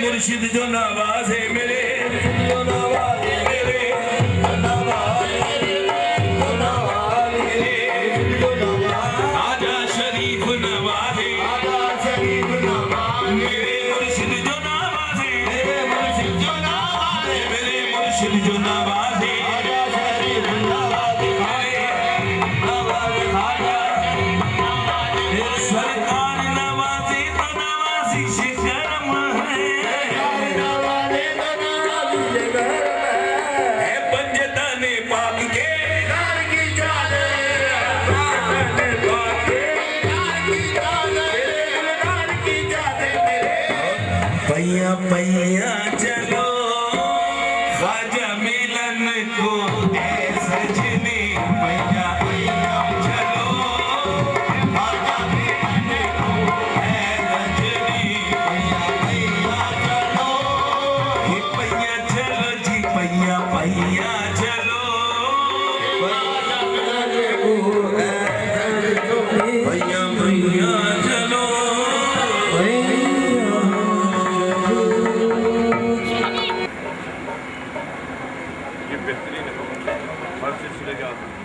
मुर्शिद जो नवाज है मेरे जो नवाज है मेरे आजा शरीफ नवाज है आजा शरीफ नवाज मेरे मुर्शिद जो नवाज है मेरे मुर्शिद जो नवाज है मेरे मुर्शिद जो नवाज है आजा शरीफ नवाज आजा सरकार नवाजी तो नवाजी से करम है पंजताने पाक के नार की जाने पैया पैया चलो ख्वाजा मिलन को दे सजनी पैया पैया चलो ख्वाजा मिलन को दे सजनी पैया पैया चलो ये पैया चलो जी पैया पैया चलो ख्वाजा मिलन को दे सजनी पैया पैया चलो ये बेहतरीन है हर सिलसिले के आते हैं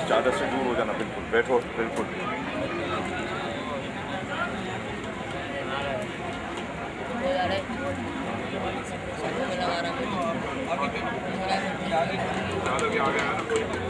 चादर से दूर हो जाना, बिल्कुल बैठो, बिल्कुल Gracias. आगे आ गया ना कोई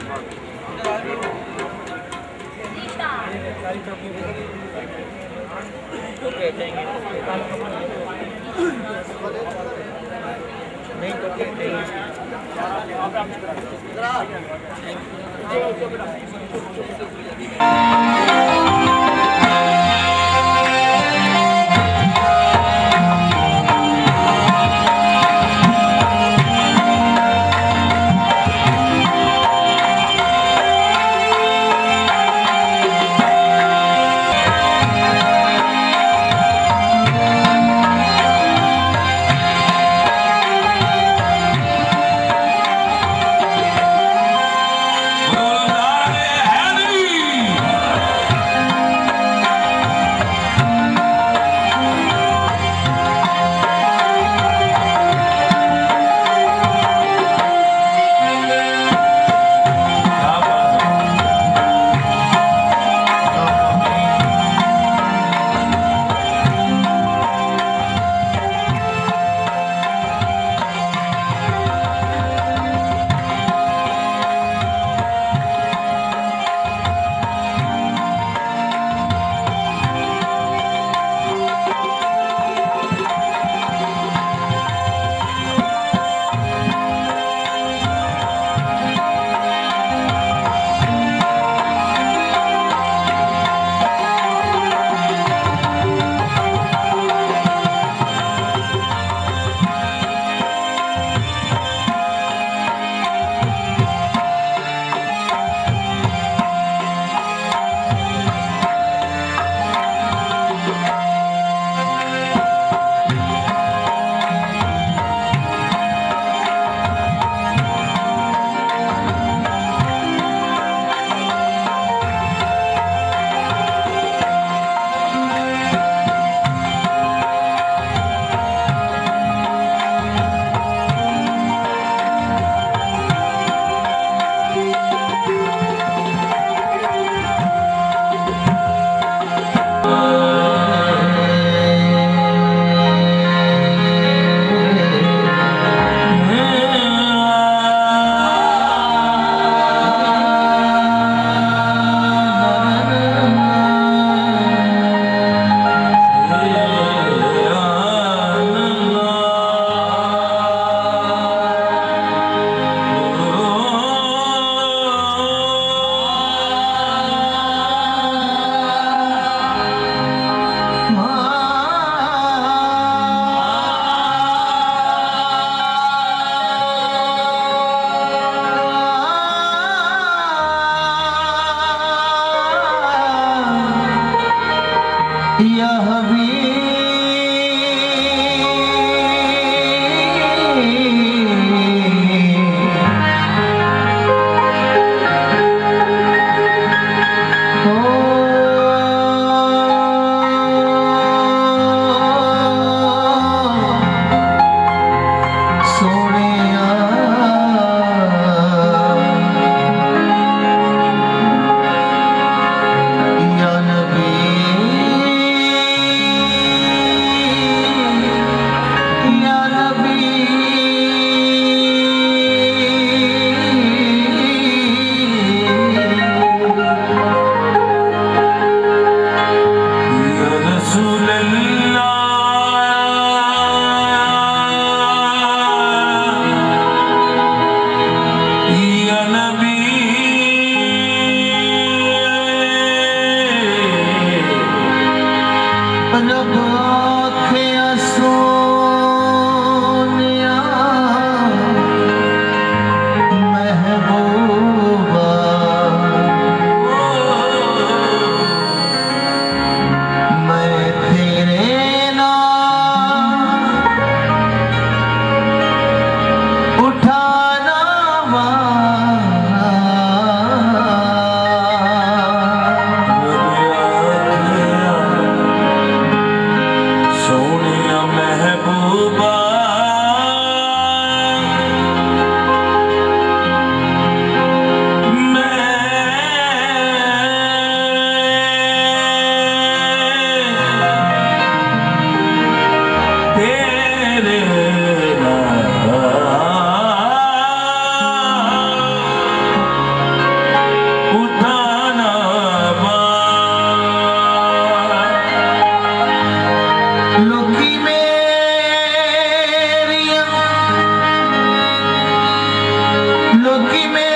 लोकी मेरिया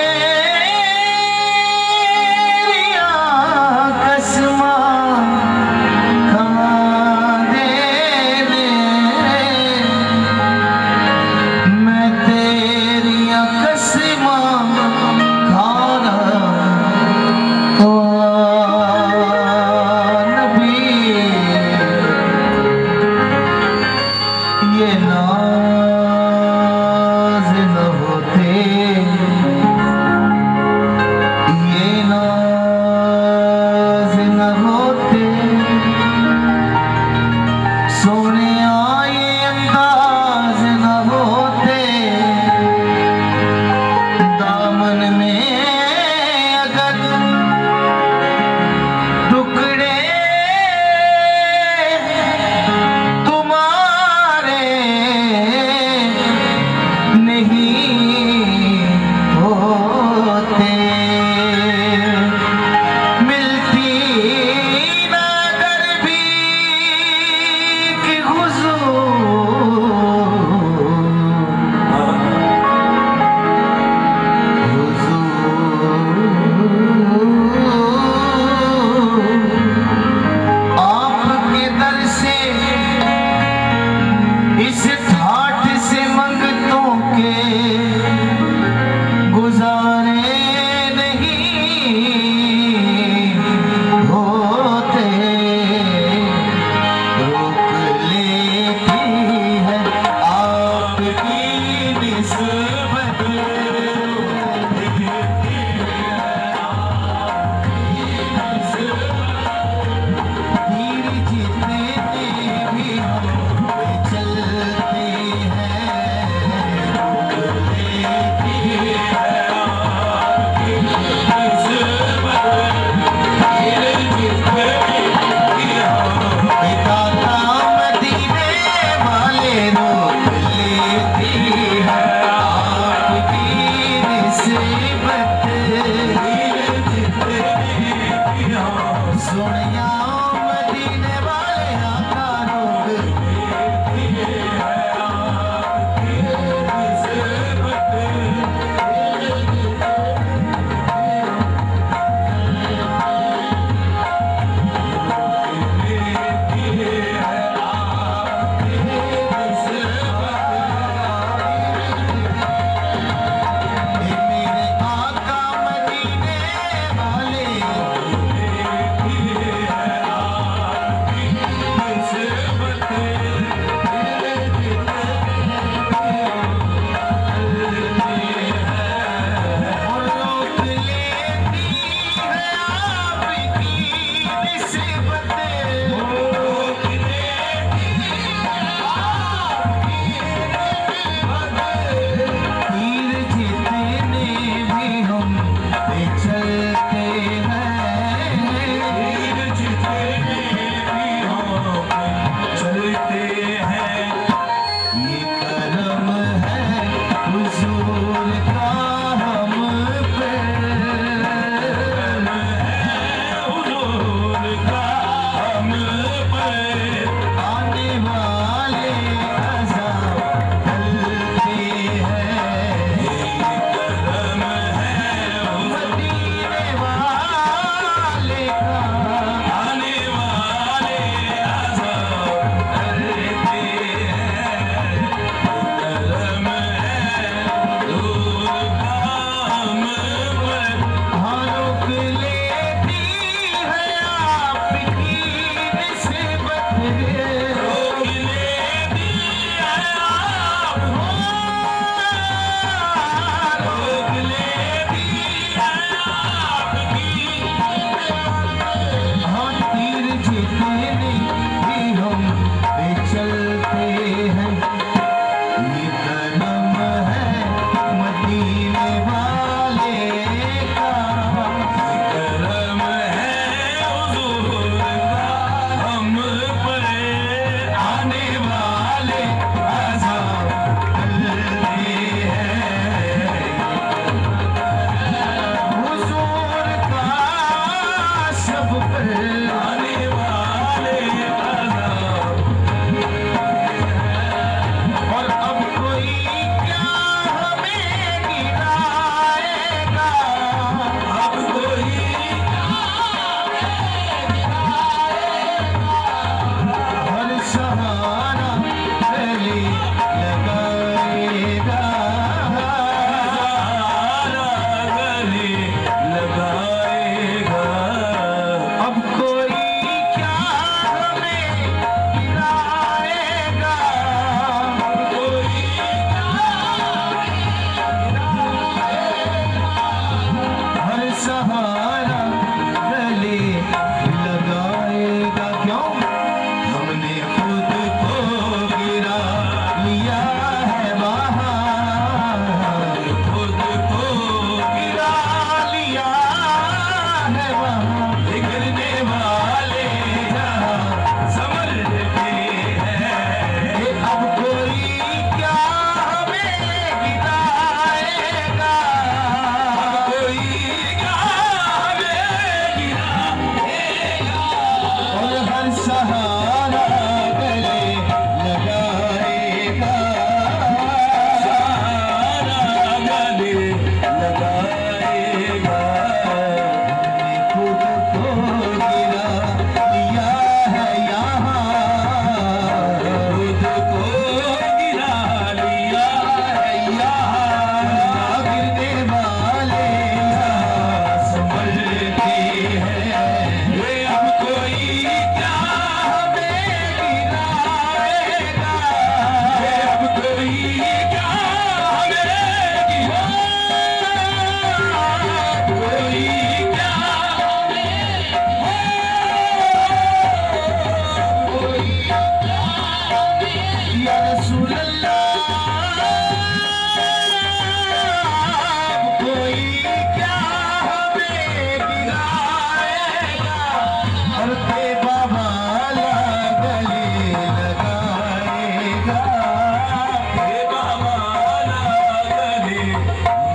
कसमा खा दे ने मैं तेरिया कसमा खाना ओ नबी ये नाज न होते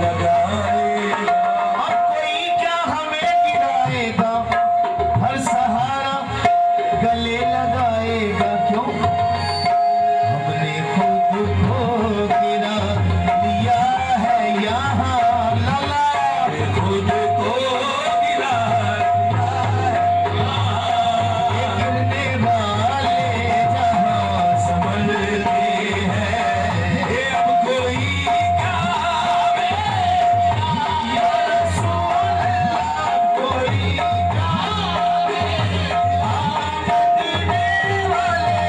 लगाएगा। अब कोई क्या हमें गिराएगा, हर सहारा गले लगाएगा। क्यों? हमने खुद को गिरा दिया है यहाँ लला। खुद को गिरा ये गिरने वाले जहाँ संभलते हैं। ये अब कोई क्या या रसूल अल्लाह, कोई क्या मदीने वाले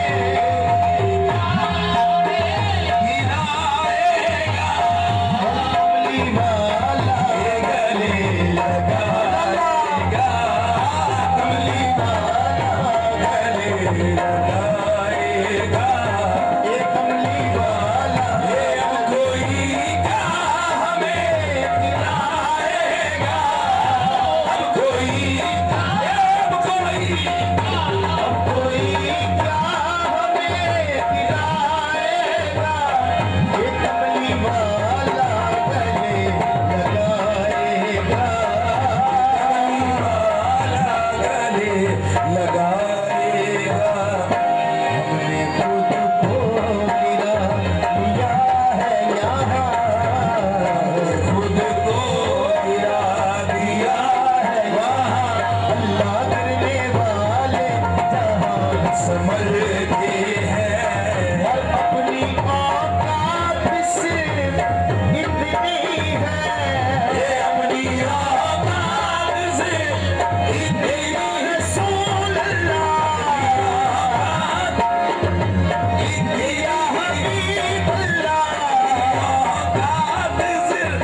गिराएगा, कमली वाला ये गले लगाएगा। कमली वाला गले लगाएगा। ये कमली वाला ये अब कोई क्या हमें गिराएगा। अब कोई अब कोई कोई क्या हमें गिराएगा। ये कमली वाला गले लगाएगा। गले लगाएगा। हमने खुद को गिरा दिया है यहाँ, खुद को गिरा दिया है वहाँ। अल्लाह करने वाले जहाँ संभलते हैं। और अपनी औकात सिर्फ इतनी है। ये अपनी औकात से इतनी रसूल अल्लाह, इतनी या हबीब अल्लाह, औकात सिर्फ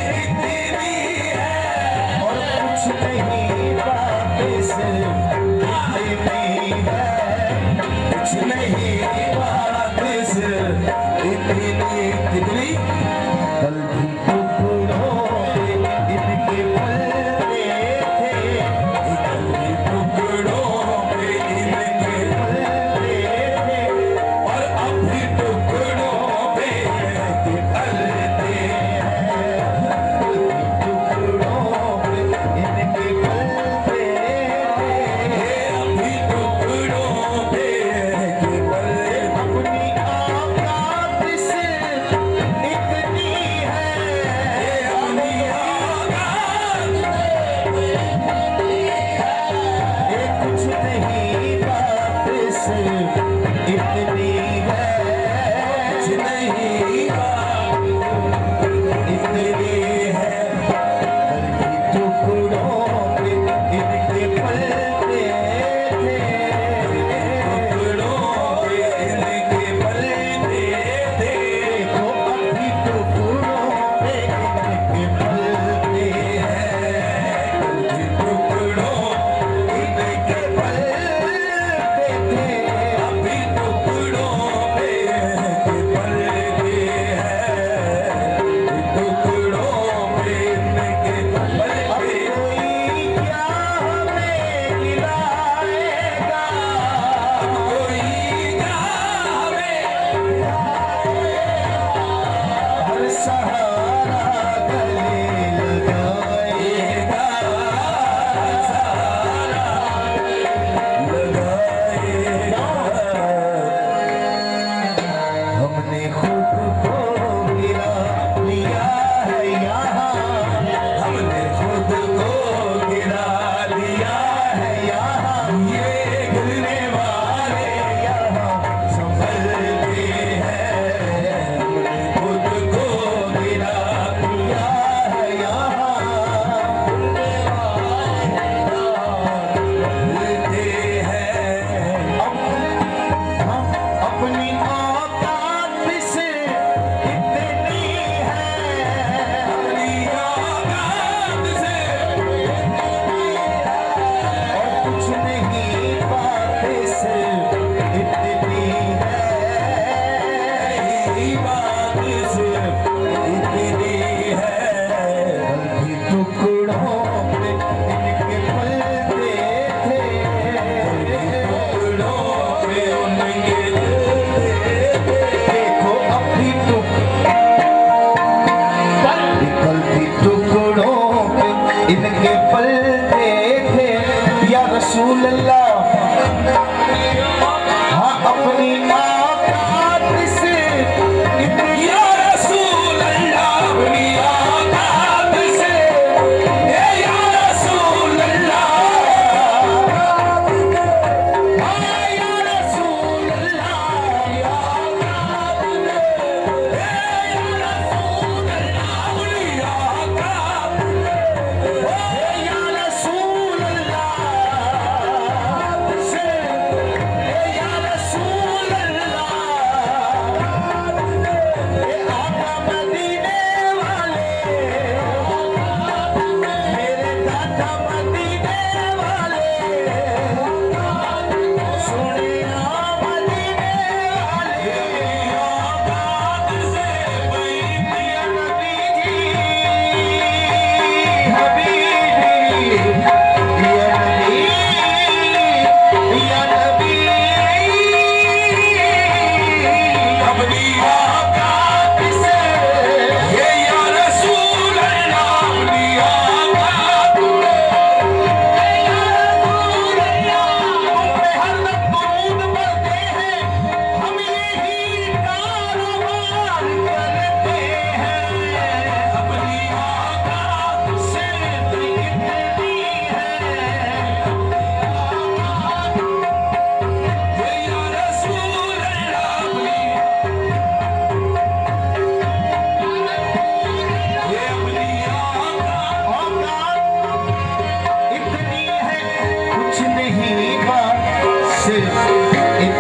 इतनी है। और कुछ नहीं बातें सिर्फ इतनी है। कुछ नहीं बात सिर्फ इतनी कितनी कल भी टुकड़ा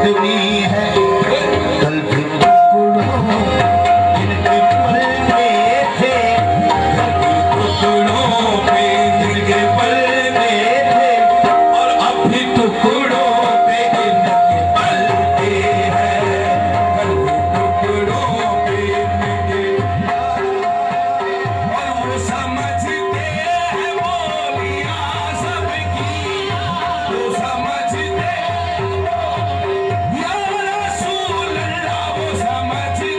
जितनी है कल भी टुकड़ों इनके पल में थे, कल भी टुकड़ों पे इनके पल में थे, और अब भी टुकड़ों पे इनके पलते हैं, कल भी टुकड़ों पे इनके, और वो समझते हैं बोलियां सबकी, वो समझते या रसूल अल्लाह, वो समझते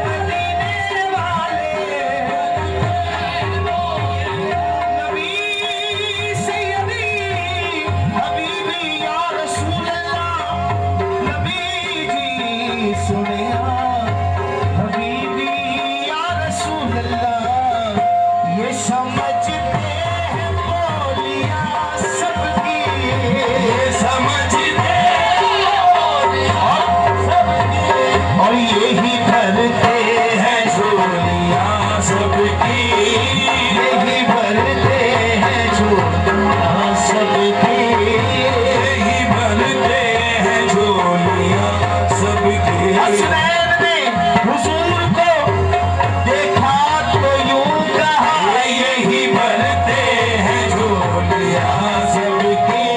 मदीने वाले नबी सैयदी हबीबी या रसूल अल्लाह, नबी जी सुनिया हबीबी या रसूल अल्लाह, ये समझते हैं बोलियां सबकी, ये समझते और यही भरते हैं झोलियां सबकी, यही भरते हैं झोलियां सबकी, यही भरते हैं झोलियां सबकी। हसनैन ने हुजूर को देखा तो यूं कहा, यही भरते हैं झोलियां सबकी,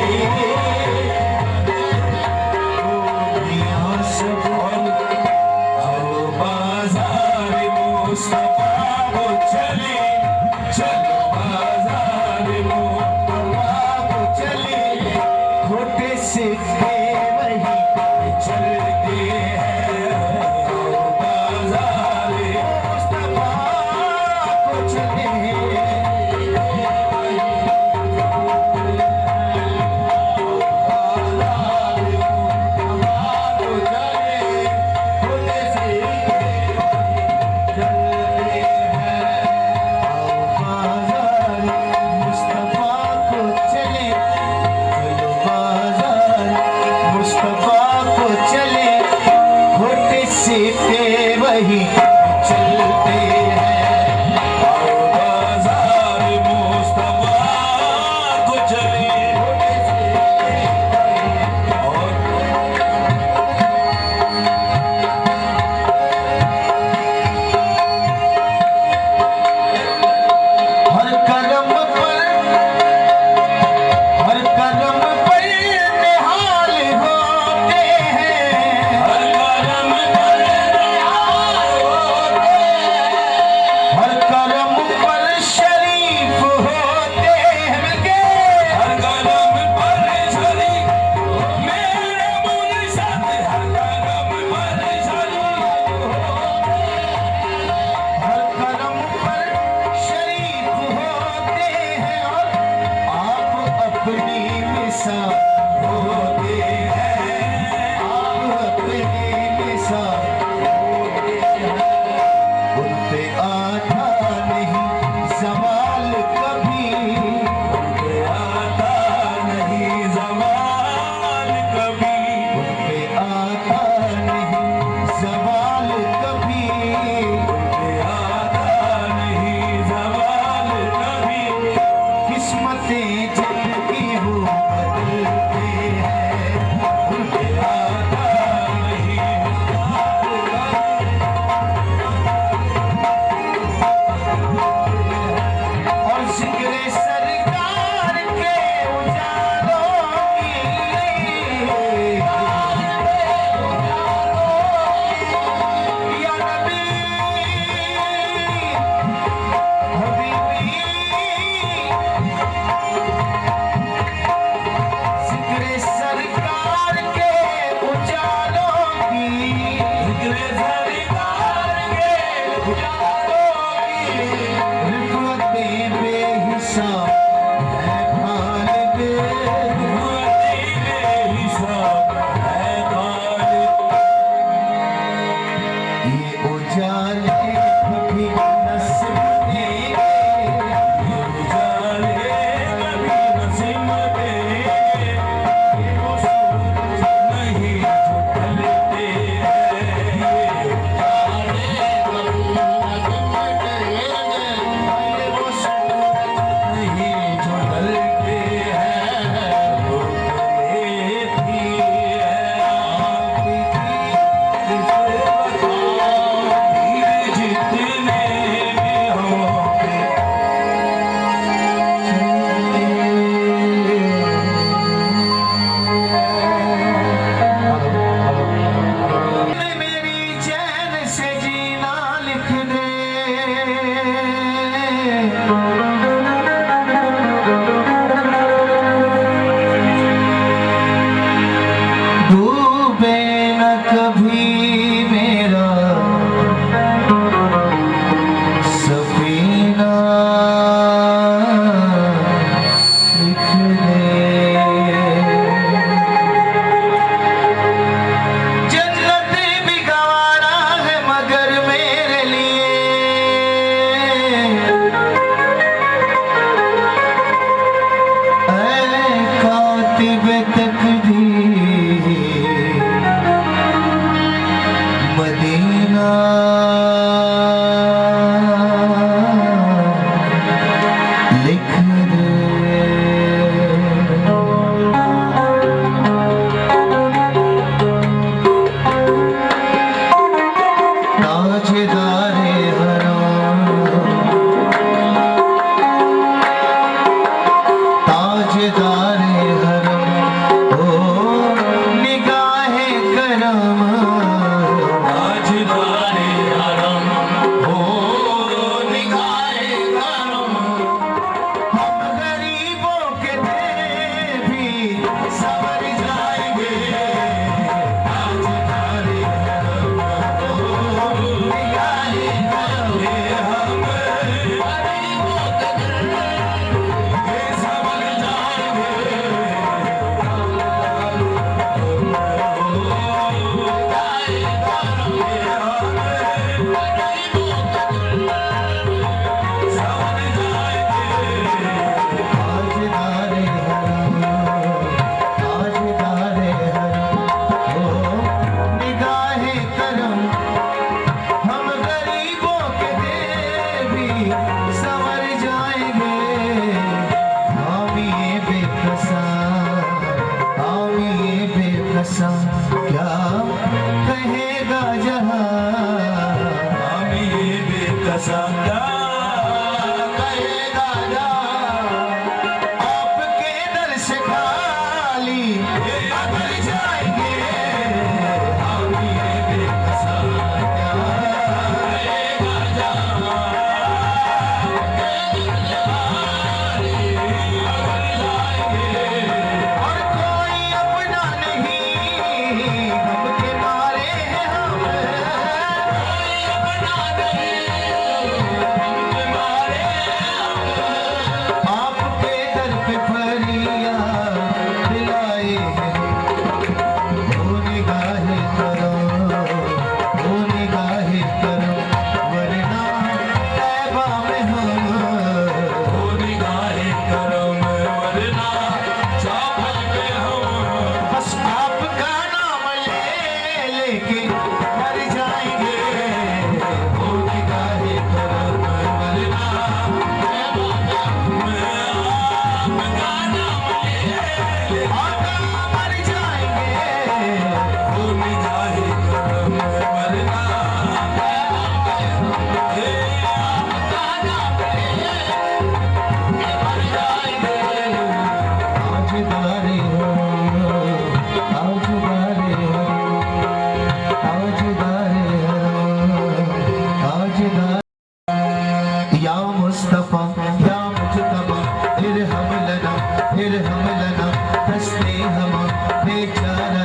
झोलियां सबकी। चलो बाजार मुस्तफा को चले, चलो बाजार मुस्तफा को चले, खोटे सिक्के वही चलते हैं, चलो बाजार मुस्तफा को चले, वही चलते हैं, आओ बाजार मुस्तफा को चले, हर कदम पर निहाल होते हैं, हर कदम पर हर कदम पर शरीफ होते हैं, मिलके हर कदम पर शरीफ, मेरे मुनशद हर कदम पर शरीफ, हर कदम पर शरीफ होते हैं, और आप अपनी मिसाल होते हैं, आप अपनी मिसाल होते हैं, उन पे आता नहीं ज़वाल कभी, उन पे आता नहीं ज़वाल कभी, उन पे आता नहीं ज़वाल कभी, उन पे आता नहीं ज़वाल कभी, किस्मतें जिनकी वो बदलते हैं, उन पे आता नहीं और जिक्र सरकार के उजालों की, या नबी हबीबी, जिक्र सरकार के उजालों की, जिक्र सरकार के उजालों की, रिफ़तें बेहिसाब है खालिद, रिफ़तें बेहिसाब है खालिद, ये उजाले कभी न सिमटेंगे, ये उजाले कभी न सिमटेंगे, ये वो सूरज नहीं जो ढलते हैं, ये उजाले कभी न सिमटेंगे, बेकसा क्या कहेगा जहां हामी बेकसा क्या कहेगा जहां आपके दर से खाली अगर जाएंगे हामी बेकसा क्या कहेगा जहां और कोई अपना नहीं गम के मारे हैं हम कोई अपना नहीं आपके दर पे फरियाद दिलाए हैं वो निगाहें करो वरना तैबा में हम वो निगाहें करम वरना चावल में हम बस आपका नाम लेके मर जाएंगे वो निगाहें करम वरना आका मर जाएंगे वो निगाहें करम वरना आजुदारे हो आजुदारे हो आजुदारे हो आजुदारे या मुस्तफा या मुजतबा इरहम लना दस्ते हम बेचारा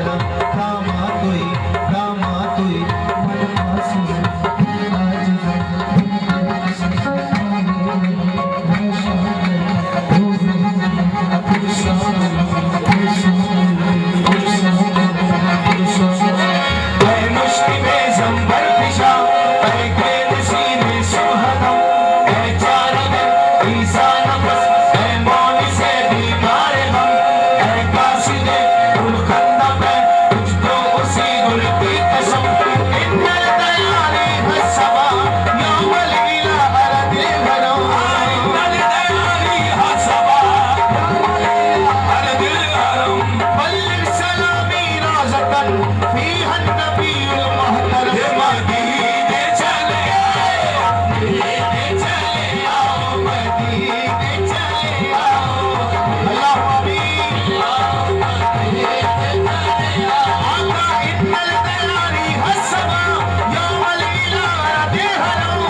कामा तुई मन मासूम मुश्किल में संभल पिशा गेद सीने सुहदम चार ईसा नफस मौन से बीमार हम कासिदे गुलखंदा पे तुझको उसी गुल की कसम इन्नल दयाली हसबा यौमल इला अरदिल भरो इन्नल दयाली हसबा अरदिल हरम बल्लिग सलामी राज़तन फीहा नबीयुल मुहतरम मदीने चले आओ मदीने चले आओ अल्लाह अमीन आका इन्नल दयारी हसबा यौमल इला अरदिल हरम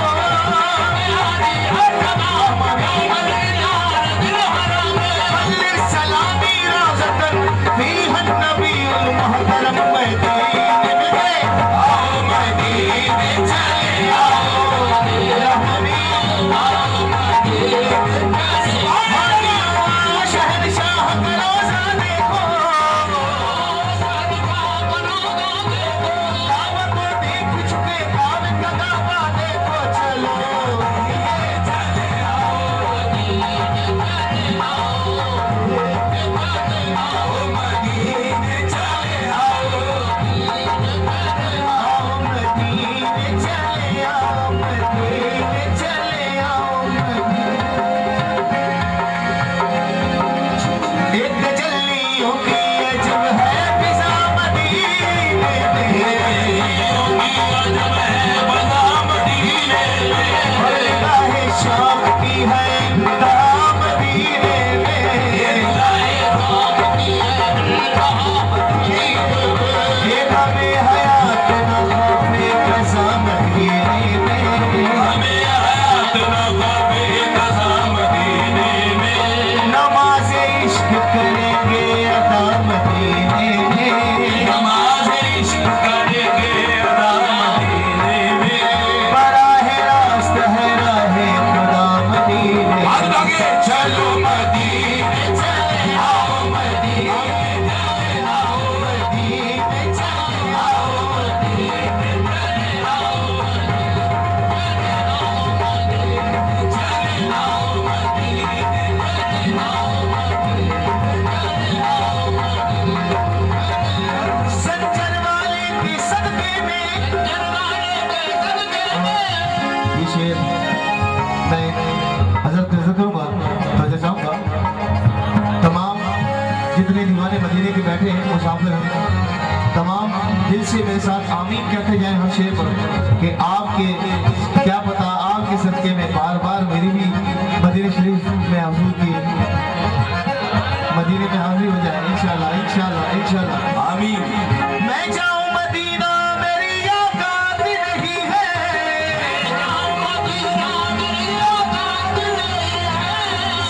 बल्लिग सलामी राज़तन फीहा नबीयुल मुहतरम मदीने में गए आओ मदीने चले आओ अल्लाह अमीन शहंशाह का रोज़ा देखो काबा को देख चुके काबे का काबा देखो चलो आओ मदीने चले आओ मदीने चले आओ एक जल्लियों की अजब है फिजा मदीने में और गाहे शाम की है इंतहा मदीने में ये हमें हयात न खौफे कज़ा मदीने में हमें हयात न ख्वाबे कज़ा मदीने में नमाज इश्क करेंगे अदा मदीने में नमाज इश्क करेंगे अदा मदीने में बराह रास्त है राहे खुदा मदीने हाथ लगे चलो मदीने चले आओ मदीने चले आओ मदीने चले आओ सज्जन वाले की सदके में ये शेर मैं हजरत को करूंगा तो चाहूंगा तमाम जितने दीवाने मदीने के बैठे हैं मुसाफिर हैं दिल से मेरे साथ आमीन कहते जाए हर शेर पर कि आपके क्या पता आपके सदके में बार बार मेरी भी मदीने शरीफ में हुजूर की मदीने में हाजिर हो जाए इंशाल्लाह इंशाल्लाह इंशाल्लाह आमीन। मैं जाऊं मदीना मेरी औकात नहीं है,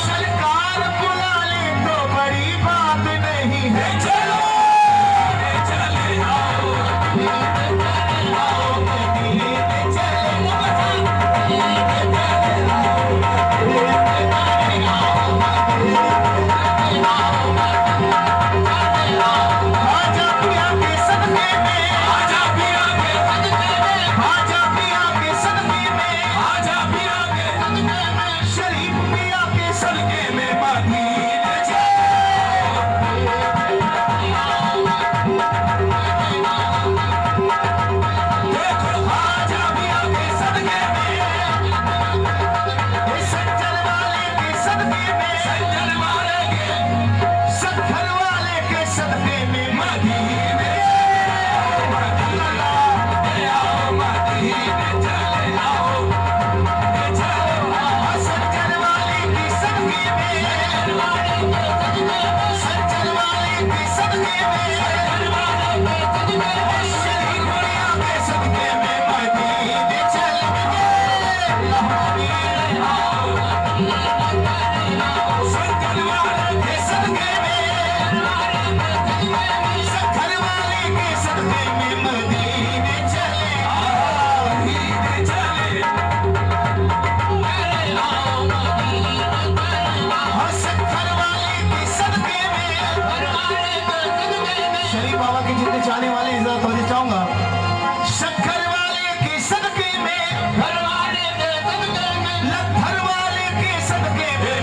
सरकार बुला ले तो बड़ी बात नहीं है। चलो चले आओ मदीने आजा पिया के सदके में, आजा पिया के सदके में, आजा पिया के सदके में, आजा पिया के सदके में, शरीफ पिया के सदके में मदीने देखो आजा पिया के सदके में, इस सज्जन वाले के सदके में, सज्जन वाले के सत्थर वाले के सदके में मदीने आओ मदीने चले आओ सज्जन वाले के सदके में, सज्जन वाले के सदके में, शरीफ पिया के सदके में मदीने चले आओ सज्जन वाले के सदके में, सत्थर वाले के सदके में मदीने चले आओ मदीने चले और सत्थर वाले के सदके में शरीफ बाबा के जितने चाहने वाले हैं जरा तवज्जो चाहूंगा। सत्थर वाले के सदके में, लत्थर वाले के सदके में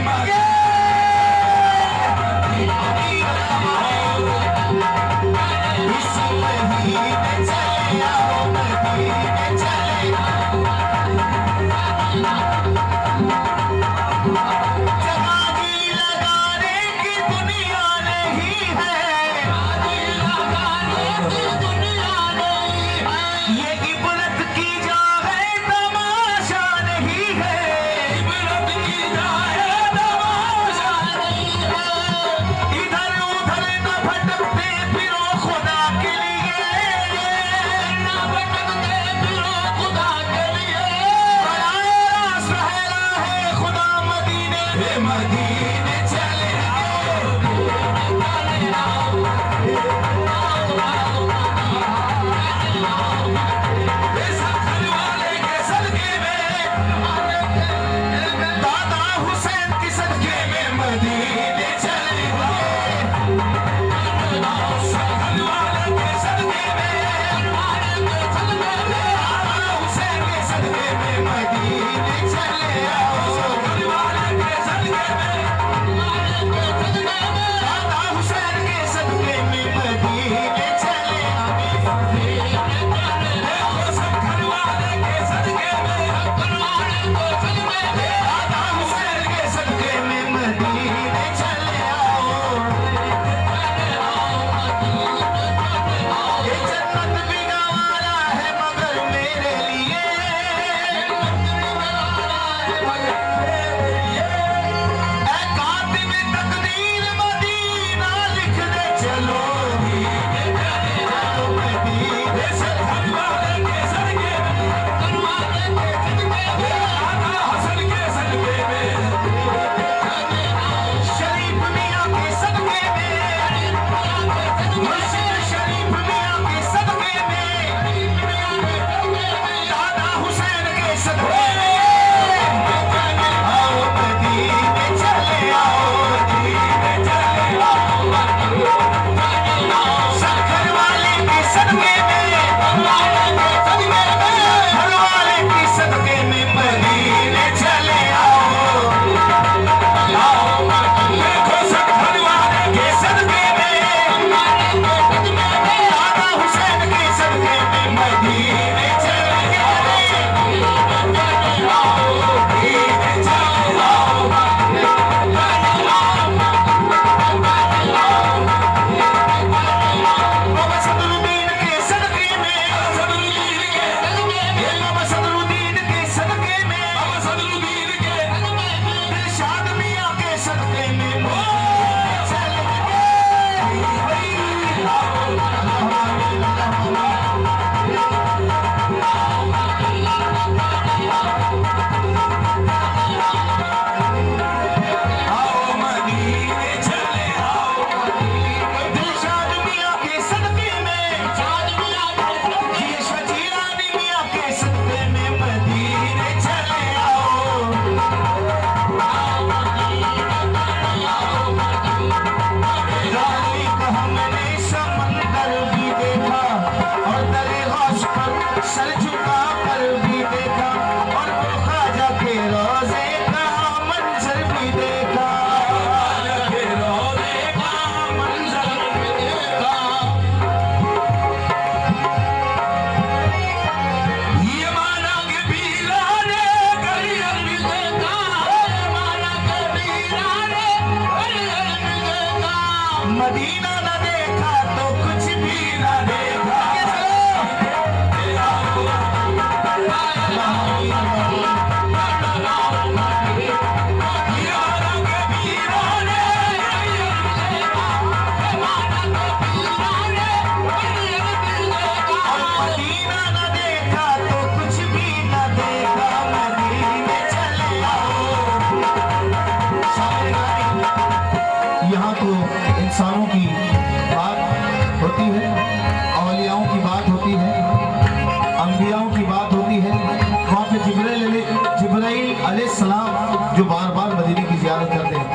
अलैहिस्सलाम जो बार बार मदीने की जियारत करते हैं,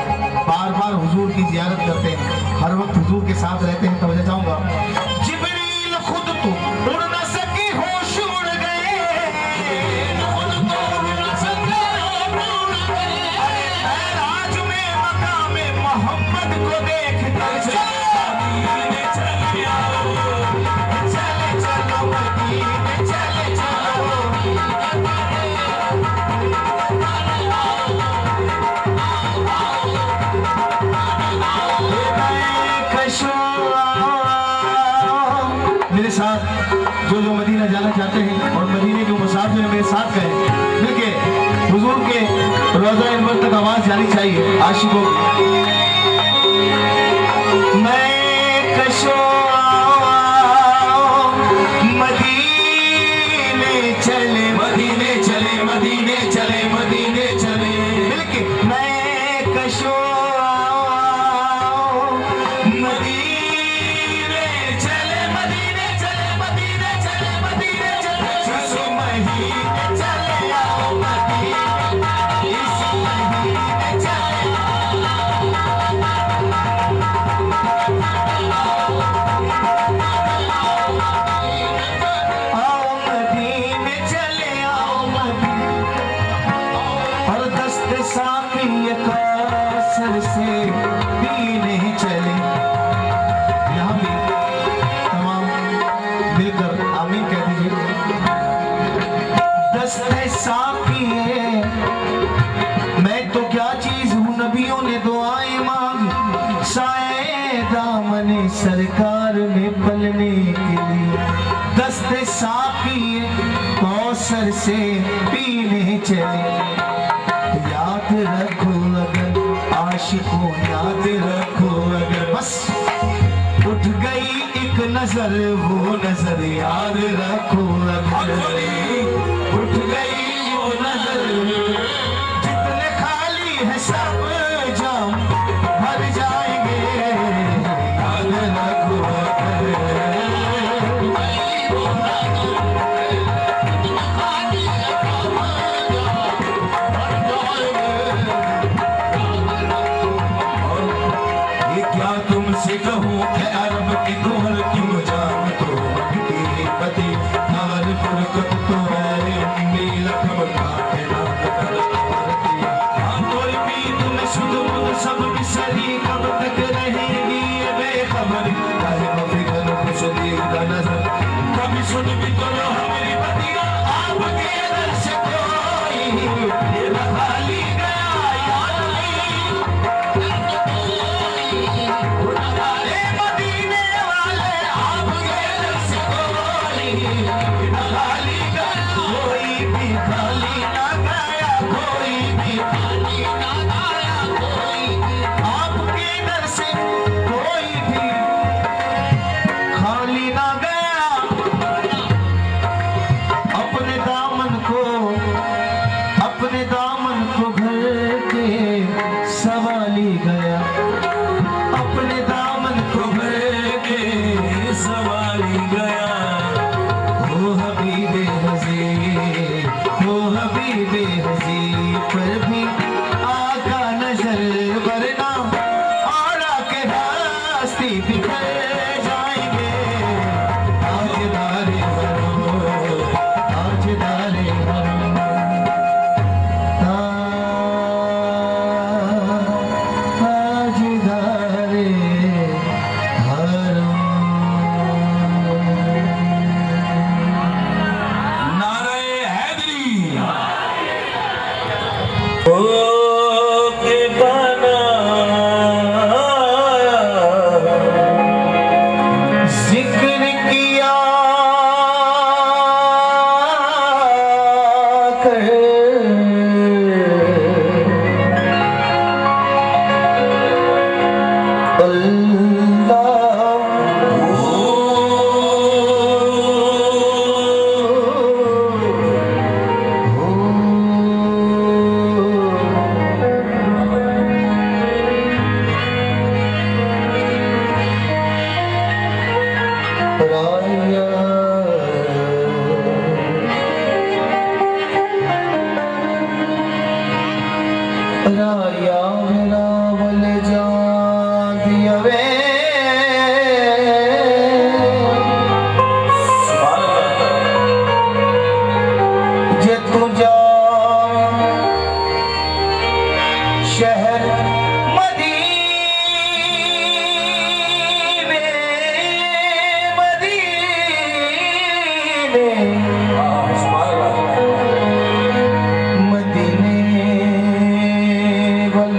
बार बार हुजूर की जियारत करते हैं, हर वक्त हुजूर के साथ रहते हैं। तवज्जो चाहूंगा, जिब्रील खुद तो उड़ न सके, होश उड़ गए, खुद तो उड़ न सके, राज में मकाम मोहम्मद को देख कर मदीने चले आओ, चले चलो मदीने चले जाओ। मेरे साथ जो मदीना जाना चाहते हैं और मदीने के मुसाफिर मेरे साथ गए, मिलके हुजूर के रोज़ा अनवर तक आवाज जानी चाहिए आशिकों की। मैं कशो मदीने चले, मदीने चले, मदीने चले, मदीने चले, मिलके मैं कशो सरकार में पलने के लिए दस्ते साकी कौसर से पीने चले। याद रखो अगर आशिकों, याद रखो अगर बस उठ गई एक नजर, वो नजर याद रखो अगर उठ गई वो नजर, जितने खाली है सब जाम भर जाएंगे। कहूँ अरब की गोहर की मुजाम तो की पति नार फुरकत तो है नीला खबर खाते कोई भी तुम शुद्ध मुद सब बिसरी कब तक रहेगी ये बेखबर, काहे मफिकर कुछ देर का नजर, कभी सुन भी तो लो हमारी बतिया आपके दर से कोई ये खाली गया याद राया रावल जान दियवे जे तू जा शहर मदीने मदीने वल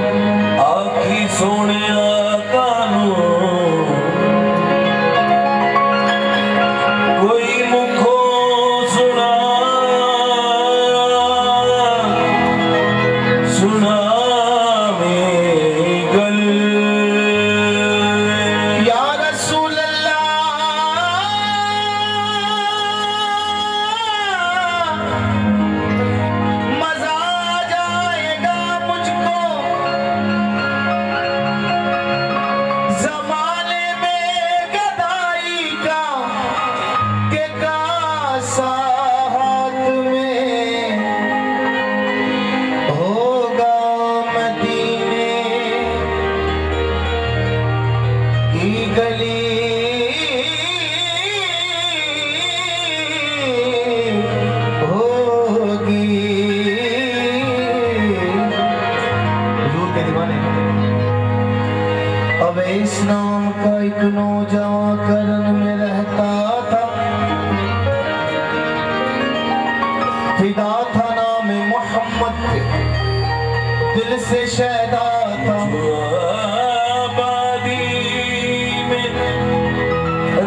आखी सोने कानू कोई मुखो सुना सुना में गल या रसूल अल्लाह मजा आ जाएगा मुझको जमाने में गदाई का के कासा हाथ में होगा मदीने की गली होगी हुजूर के दीवाने। अब इस नाम का एक नौजवान करन में रहता था, फिदा था नाम मोहम्मद पे, दिल से शहदा था। आबादी में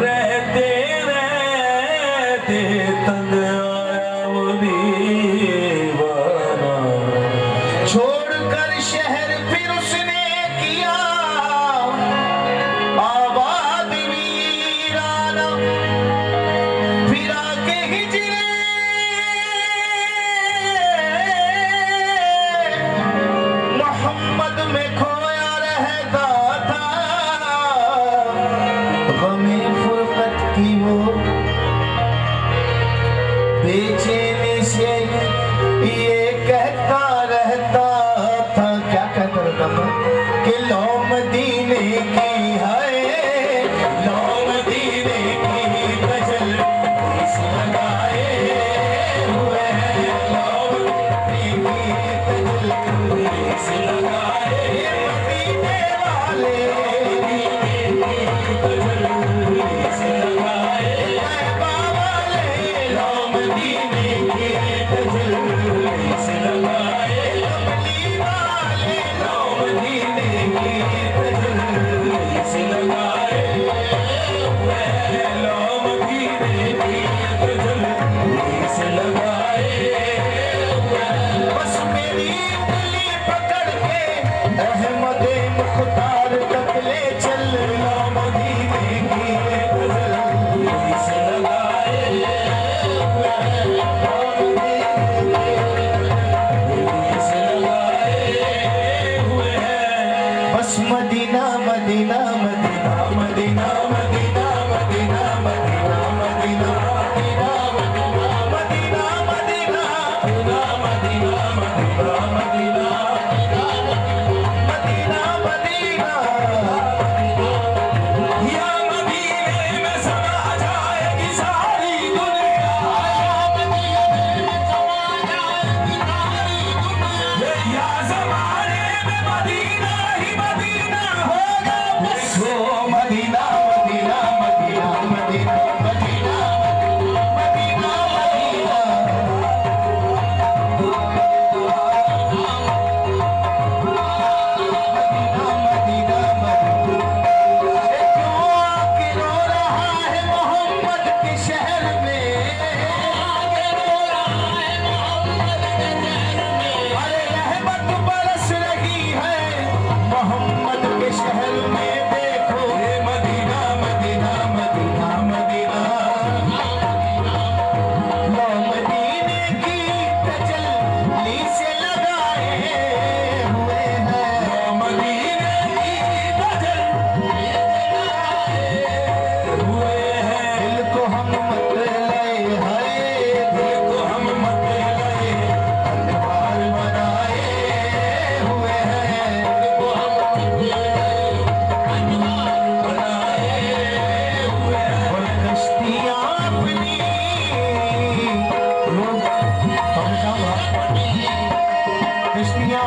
रहते रहते तंग आया वो दीवाना छोड़कर शहर फिर उसने किया आबाद वीराना, फिर आके हिजरे मोहम्मद में खोया रहता था। गमे फुरकत की वो बेचैनी से ये कहता रहता था, क्या कहता रहता था कि लो मदीने की है, लो मदीने की गजल इस लगाए हुए हैं, लो मदीने की गजल इस लगाए मदीने वाले गजल इस लगाए महबा वाले, लो मदीने की गजल इस लगाए कमली वाले, लो मदीने की गजल इस लगाए लो मदीने की गजल इस लगाए बस मेरी उंगली पकड़ के अहमद मुख्तार तक ले चल, लो मदीने की गजल इस लगाए इस लगाए हुए हैं बस Madina Medina Medina Medina Medina Medina Medina Medina Medina Medina Medina Medina Medina Madina या मदीने में समा जाएगी सारी दुनिया, या ज़माने में मदीना ही मदीना होगा बस। So Madina Medina Medina Medina Medina Medina Madina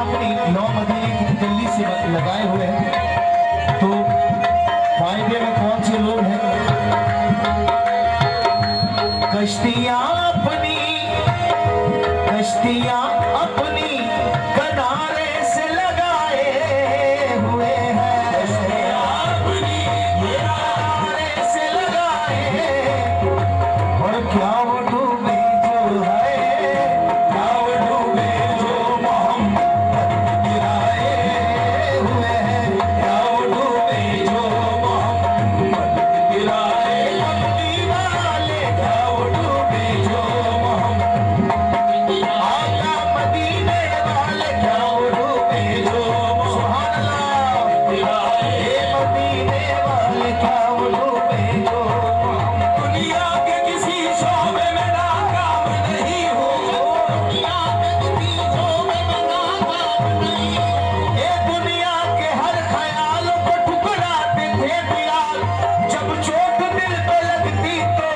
अपनी नौ मदीने की जल्दी से लगाए हुए हैं। तो फायदे में कौन से लोग हैं? कश्तियां अपनी किनारे से लगाए हुए हैं, किनारे से लगाए। और क्या वो डूबे जो है, क्या वो डूबे जो मोहम्मद गिराए हुए हैं, क्या वो डूबे जो मोहम्मद गिराए अपनी वाले, क्या वो डूबे जो आका मदीने वाले, क्या वो डूबे जो सुभान अल्लाह गिराए मदीने वाले, क्या वो डूबे जो दुनिया के किसी शोबे में नाकाम नहीं हो, दुनिया के किसी शोबे में नाकाम नहीं हो। ये दुनिया के हर ख्याल को ठुकराते थे बिलाल, जब चोट दिल पे लगती तो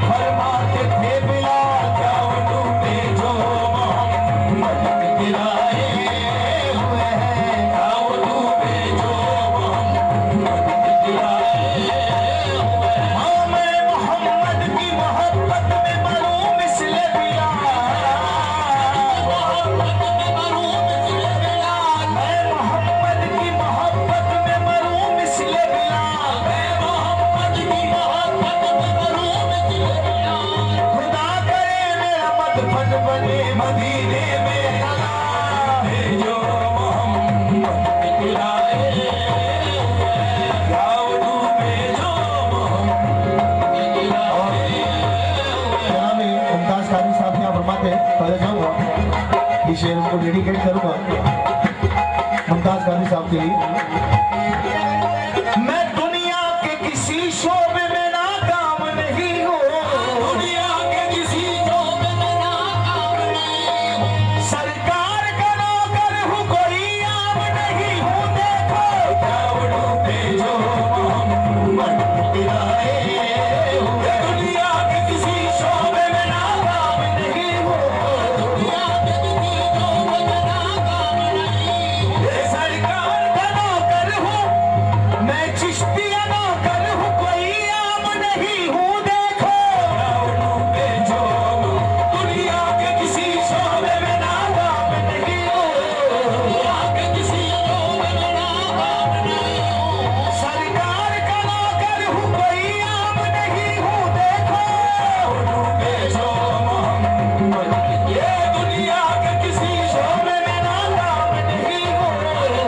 फरमाते थे बिलाल, क्या वो डूबे जो मोहम्मद गिराए हुए हैं, क्या वो डूबे जो मोहम्मद गिराए हुए हैं। हाँ मैं मोहम्मद की मोहब्बत में मरूं मिसले बिलाल, मोहब्बत में मरूं मिसले बिलाल, मैं मोहम्मद की मोहब्बत में मरूं मिसले बिलाल, मैं मोहम्मद की मोहब्बत में मरूं मिसले बिलाल। खुदा करे मेरा मदफन बने मदीने में, अल्लाह भेजो मोहम्मद गिराए हुए हैं, क्या वो डूबे जो मोहम्मद गिराए हुए हैं। जनाब मुमताज कादरी साहब यहाँ फरमाते हैं, पहले जाऊंगा इस शेर को डेडिकेट करूंगा मुमताज कादरी साहब के लिए। मैं दुनिया के किसी शोबे में नाकाम नहीं हूँ, दुनिया के किसी शोबे में नाकाम नहीं हूँ, सरकार का नौकर हूँ, कोई आम नहीं हूँ। देखो क्या वो डूबे जो मोहम्मद गिराए हुए, दुनिया के किसी शोबे में नाकाम नहीं हूँ, दुनिया के किसी शोबे में नाकाम नहीं हूँ। ये सरकार का नौकर हूँ, मैं चिश्तिया नौकर हूँ, कोई आम नहीं हूँ। देखो क्या वो डूबे जो दुनिया के किसी शोबे में नाकाम नहीं हूँ, दुनिया के किसी शोबे में नाकाम नहीं हूँ, सरकार का नौकर हूँ, कोई आम नहीं हूँ। देखो डूबे जो मोहम्मद, ये दुनिया के किसी शोबे में नाकाम नहीं हूँ,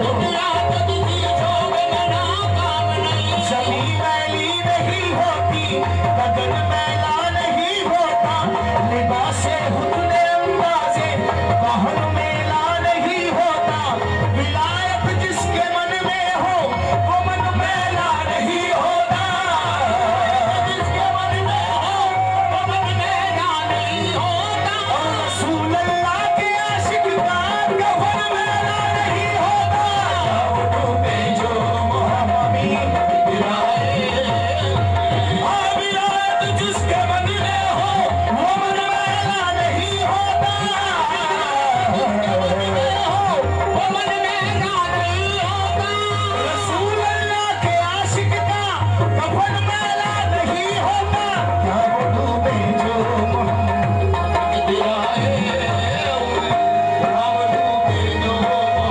दुनिया के किसी शोबे में नाकाम नहीं हूँ। जमीन मैली नहीं होती, बदन मैला नहीं होता, लिबासे हुस्ने अंदाज़े पहन मेला नहीं होता, विलायत जिसके मन में हो वो मन मैला नहीं होता, जिसके मन में हो वो मन मैला नहीं होता। और रसूल अल्लाह के आशिक का कफन मैला नहीं होता, वो डूबे जो मोहम्मद गिराए। हाँ विलायत जिसके मन में हो वो मन मैला नहीं होता, वो मन मैला नहीं होता। रसूल अल्लाह के आशिक का कफन मैला नहीं होता, क्या वो डूबे जो मोहम्मद गिराए हुए, क्या वो डूबे जो मोहम्मद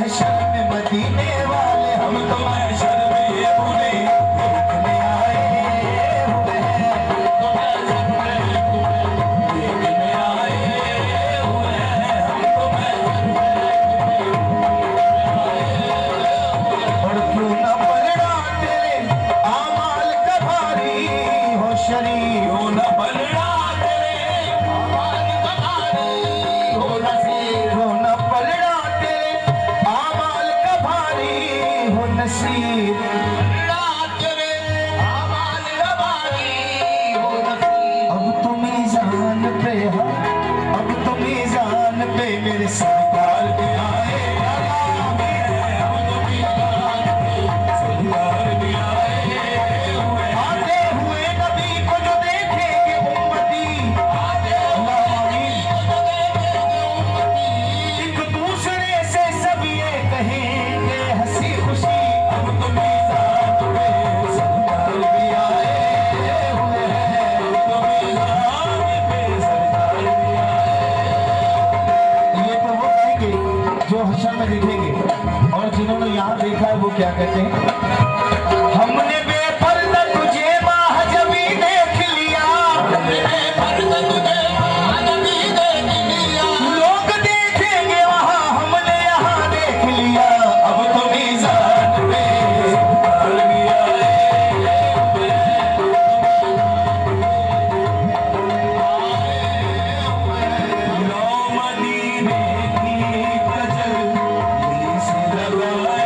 महशर में मदीने वाले हम तो महशर में ये भूले देखने आए हुए हैं। देखने आए हुए हैं हम तो और क्यों न पलड़ा तेरे आमाल का भारी हो शरीर, क्यों न पलड़ा तेरे आमाल का भारी हो नसीब, क्यों न पलड़ा तेरे आमाल का भारी हो नसीब, पलड़ा तेरे आमाल का भारी हो नसीब। अब तो मीज़ान पे है, अब तो मीज़ान पे मेरे सरकार भी आए, आते हुए नबी को जो देखेंगे उम्मती, एक दूसरे से सब ये कहेंगे हंसी खुशी, अब तो मीज़ान पे सरकार भी आए हुए हैं, अब तो मीज़ान पे सरकार भी आए। ये तो वो कहेंगे जो हश्र में देखेंगे, और जिन्होंने यहाँ देखा है वो क्या कहते हैं, हमने बेपर्दा तुझे महजबी देख लिया, लोग देखेंगे वहाँ हमने यहाँ देख लिया, अब तो मीज़ान पे सरकार भी आए। लो मदीने की कजली से लगाए,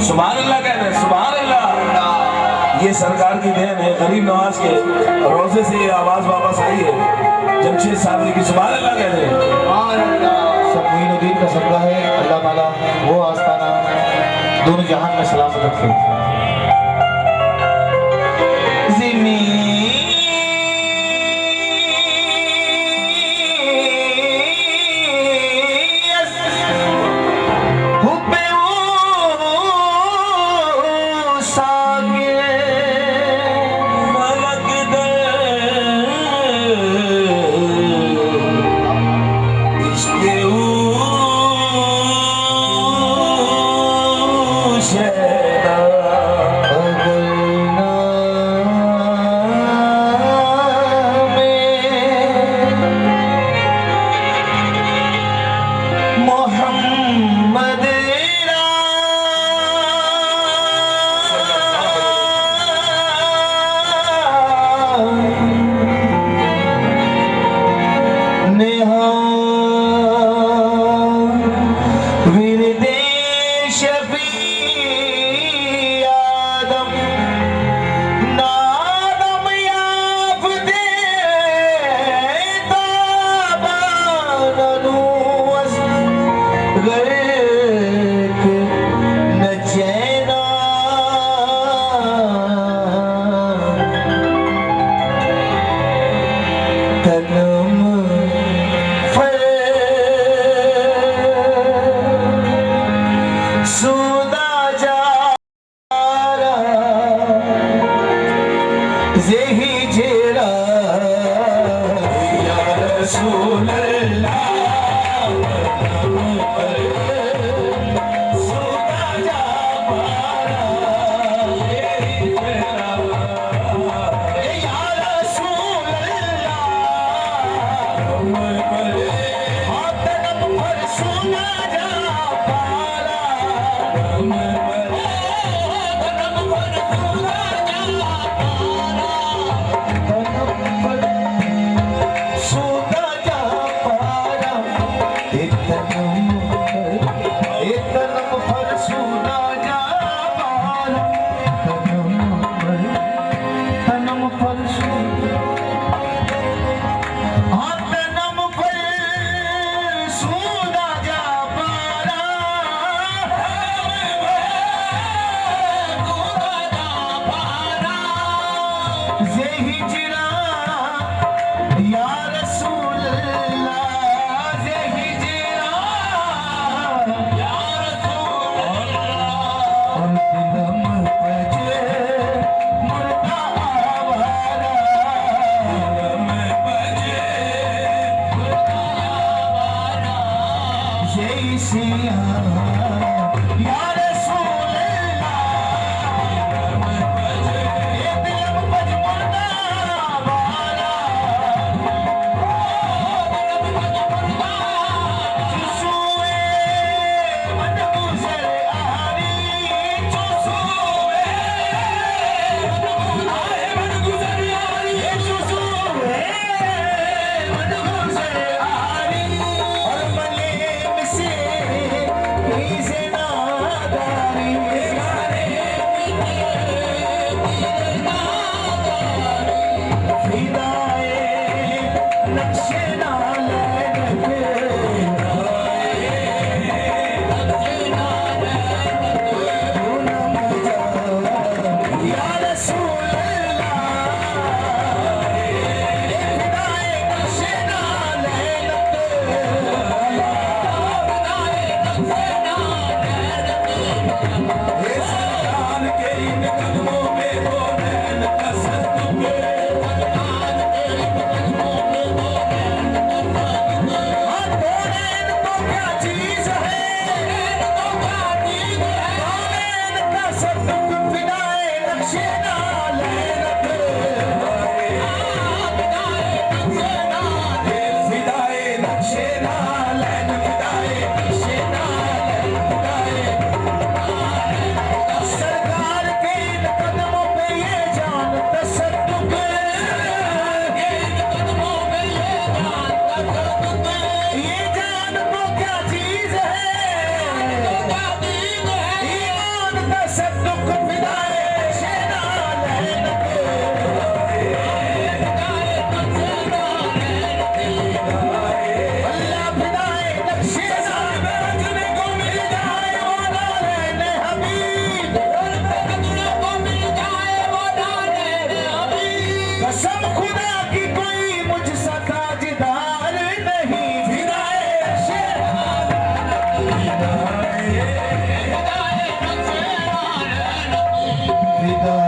सुभान अल्लाह कहते हैं, सुभान अल्लाह। ये सरकार की देन है, गरीब नवाज के रोजे से ये आवाज वापस आई है, जमशेद साहब की सुभान अल्लाह कहते हैं। सब मोइनुद्दीन का सदका है, अल्लाह ताला वो आस्ताना दोनों जहान में सलामत रखे। रसूल अल्लाह सिया या रसूल अल्लाह ये दिल मजमुना वाला जुसूए मन गुजर आरी जुसूए मन गुजर आरी जुसूए मन गुजर आरी और मलेम से नीज़े नादारी फिदाए नक्शे या रसूल अल्लाह फिदाए नक्शे सरकार के इन कदमों में हो नैन तसद्दुक़ नैन तो क्या चीज है नैन का सद्दुक़ फिदाए नक्शे नालैनत फिदाए नक्शे नालैन फिदाए नक्शे नालैन फिदाए सरकार के इन कदमों पे ये जान तसद्दुक़ ये जान तो क्या चीज है ईमान तसद्दुक़ फिदाए नक्शे नालैनत अल्लाह फिदाए नक्शे नालैनत को मिल जाए वो नालैन हबीब कसम खुदा की कोई मुझसा ताजदार नहीं फिदाए नक्शे फिदाए